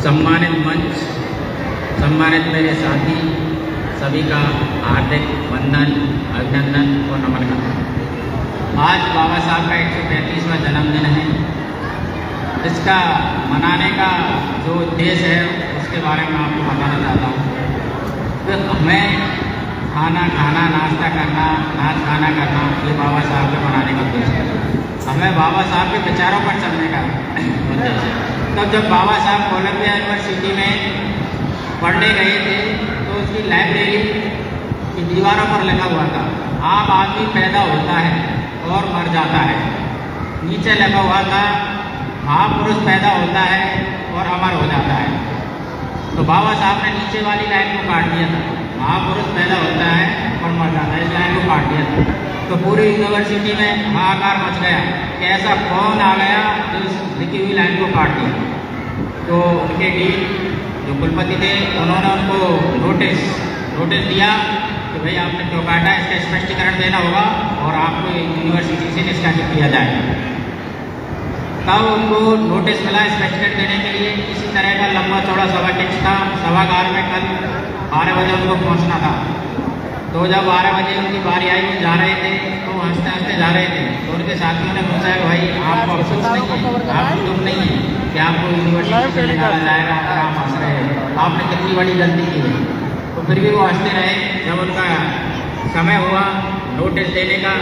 सम्मानित मंच, सम्मानित मेरे साथी, सभी का हार्दिक वंदन, अभिनंदन और नमन करता हूँ। आज बाबा साहब का 135वां जन्मदिन है। इसका मनाने का जो उद्देश्य है उसके बारे में आपको बताना चाहता हूँ। तो हमें खाना खाना, नाश्ता करना, नाच गाना करना, ये बाबा साहब के मनाने का उद्देश्य है। हमें बाबा साहब के विचारों पर चलने का उद्देश्य है। तब जब बाबा साहब कोलंबिया यूनिवर्सिटी में पढ़ने गए थे तो उसकी लाइब्रेरी की दीवारों पर लिखा हुआ था, आम आदमी पैदा होता है और मर जाता है। नीचे लिखा हुआ था, महापुरुष पैदा होता है और अमर हो जाता है। तो बाबा साहब ने नीचे वाली लाइन को काट दिया था, महापुरुष पैदा होता है और मर जाता है, इस लाइन को काट दिया था। तो पूरी यूनिवर्सिटी में हाहाकार मच गया कि ऐसा कौन आ गया जो इस लिखी हुई लाइन को काट दिया। तो उनके डीन जो कुलपति थे उन्होंने उनको नोटिस दिया कि भाई आपने क्यों काटा, इसका स्पष्टीकरण देना होगा और आपको यूनिवर्सिटी से निष्कासित किया जाएगा। तब उनको नोटिस मिला स्पष्टीकरण देने के लिए। इसी तरह का लंबा चौड़ा सभा टेक्स्ट था। सभागार में कल 12 बजे उनको पहुंचना था। तो जब 12 बजे उनकी बारी आई, वो जा रहे थे तो हंसते हंसते जा रहे थे। तो उनके साथियों ने पूछा कि भाई आपको अफसोस नहीं है, आपको दुख नहीं है कि आपको यूनिवर्सिटी से निकाला जाएगा अगर आप हंस रहे हैं, आपने कितनी बड़ी गलती की है। तो फिर भी वो हंसते रहे। जब उनका समय हुआ नोटिस देने का,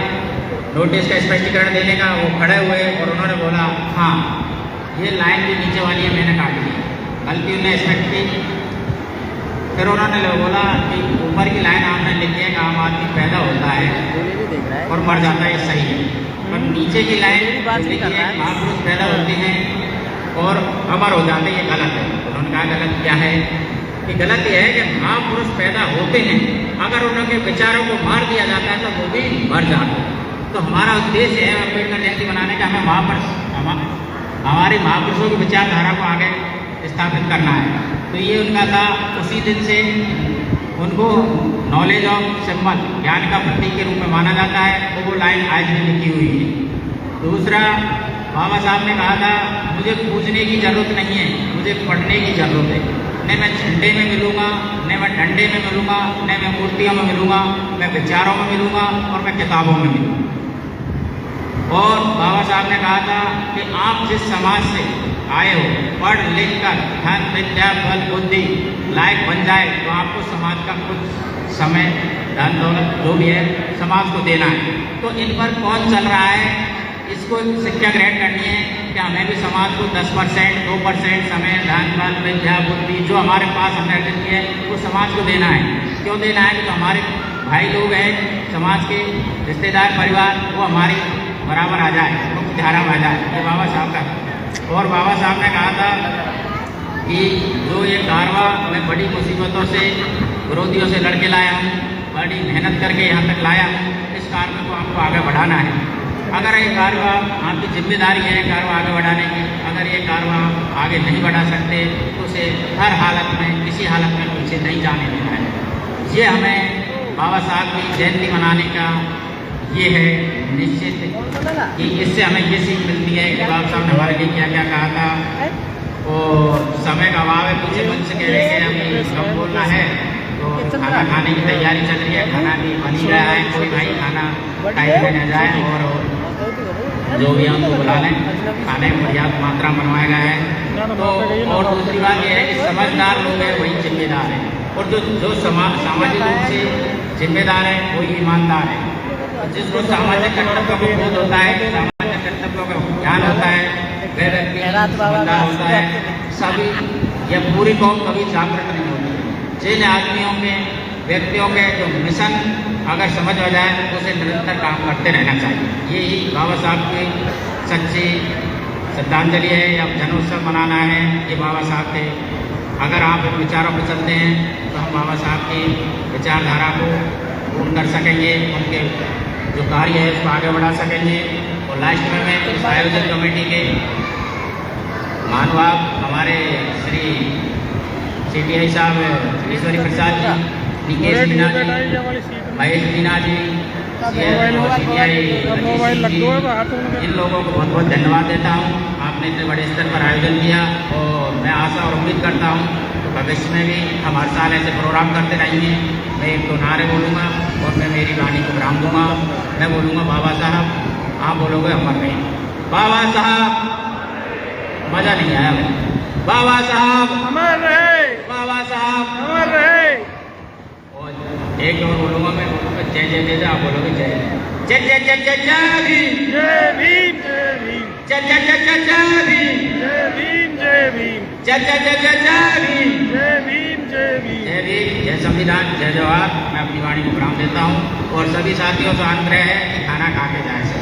नोटिस का स्पष्टीकरण देने का, वो खड़े हुए और उन्होंने बोला, हाँ ये लाइन भी नीचे वाली है, मैंने काट दी, गलती उन्हें स्पष्ट की। फिर उन्होंने बोला कि ऊपर की लाइन आपने लिखी है कि आम आदमी पैदा होता है और मर जाता है, सही है, पर नीचे की लाइन लिखी है महापुरुष पैदा होते हैं और अमर हो जाते हैं, ये गलत है। उन्होंने कहा गलत क्या है? कि गलत यह है कि महापुरुष पैदा होते हैं, अगर उनके विचारों को मार दिया जाता है तो वो भी मर जाते हैं। तो हमारा उद्देश्य है अम्बेडकर जयंती मनाने का, हमें हमारे महापुरुषों की विचारधारा को आगे स्थापित करना है। तो ये उनका था। उसी दिन से उनको नॉलेज ऑफ सिंबल, ज्ञान का प्रतीक के रूप में माना जाता है। तो वो लाइन आज भी लिखी हुई है। दूसरा, बाबा साहब ने कहा था, मुझे पूछने की जरूरत नहीं है, मुझे पढ़ने की जरूरत है। न मैं झंडे में मिलूँगा, न मैं डंडे में मिलूँगा, न मैं मूर्तियों में मिलूँगा, मैं विचारों में मिलूँगा और मैं किताबों में मिलूँगा। और बाबा साहब ने कहा था कि आप जिस समाज से आए हो, पढ़ लिख कर धन विद्या बल बुद्धि लायक बन जाए तो आपको समाज का कुछ समय, धन दौलत जो भी है समाज को देना है। तो इन पर कौन चल रहा है, इसको शिक्षा ग्रहण करनी है कि हमें भी समाज को 10%, 2% समय, धन बल विद्या बुद्धि जो हमारे पास हमने अर्जित की है वो समाज को देना है। क्यों देना है? तो हमारे भाई लोग हैं, समाज के रिश्तेदार परिवार, वो हमारी बराबर आ जाए, मुख्य धारा में आ जाए। ये बाबा साहब का। और बाबा साहब ने कहा था कि जो ये कारवा मैं बड़ी मुसीबतों से, विरोधियों से लड़के लाया हूँ, बड़ी मेहनत करके यहाँ तक लाया हूँ, इस कारवा को आपको आगे बढ़ाना है। अगर ये कारवा, आपकी जिम्मेदारी है कारवा आगे बढ़ाने की, अगर ये कारवा आगे नहीं बढ़ा सकते तो उसे हर हालत में, किसी हालत में पीछे नहीं जाने देना है। ये हमें बाबा साहब की जयंती मनाने का ये है निश्चित कि इससे हमें ये सीख मिलती है कि बाबा साहब ने हमारे लिए क्या क्या कहा था। और समय का अभाव है, पीछे मंच से कह रहे हैं हमें कम बोलना है, तो खाना खाने की तैयारी चल रही है, खाना भी बन ही रहा है। कोई भाई खाना टाइम में न जाए और जो भी हमको बुला लें, खाने में पर्याप्त मात्रा बनवाया गया है। तो और दूसरी बात यह है कि समझदार लोग हैं वही जिम्मेदार है, और जो सामाजिक रूप से जिम्मेदार है वही ईमानदार है। जिसको सामाजिक कर्तव्यों को बोध होता है, सामाजिक कर्तव्यों का ज्ञान होता है, वह व्यक्ति समझदार होता है। सभी या पूरी कौम कभी जागृत नहीं होती है। जिन आदमियों के, व्यक्तियों के जो मिशन अगर समझ आ जाए तो उसे निरंतर काम करते रहना चाहिए। यही बाबा साहब की सच्ची श्रद्धांजलि है या जन्मोत्सव मनाना है, ये बाबा साहब थे। अगर आप इन विचारों पर चलते हैं तो हम बाबा साहब की विचारधारा को पूर्ण कर सकेंगे, उनके जो कार्य है उसको आगे बढ़ा सकेंगे। और लास्ट में मैं इस आयोजन कमेटी के महानुभाव हमारे श्री CTI साहब ईश्वरी प्रसाद जी, निकेश मीना जी, महेश मीना जी, CTI इन लोगों को बहुत बहुत धन्यवाद देता हूँ। आप आपने इतने बड़े स्तर पर आयोजन किया और मैं आशा और उम्मीद करता हूँ तो भविष्य में भी हम हर साल ऐसे प्रोग्राम करते रहेंगे। मैं एक दो नारे बोलूँगा और मैं मेरी वाणी को विराम दूँगा। मैं बोलूँगा बाबा साहब, आप बोलोगे अमर रहे। बाबा साहब, मज़ा नहीं आया भाई। बाबा साहब अमर रहे, बाबा साहब अमर रहे। और एक और बोलूँगा मैं, जय जय जय जय, आप बोलोगे जय जय जय जय जय जय भीम, जय भीम, जय भीम, जय जय जय जय जय भीम, जय भीम, जय भीम, जय जय जय जय जय भीम, जय भीम, जय भीम, जय भीम, जय संविधान, जय जवाहर। मैं अपनी वाणी को विराम देता हूँ और सभी साथियों से आग्रह है कि खाना खा के जाएं।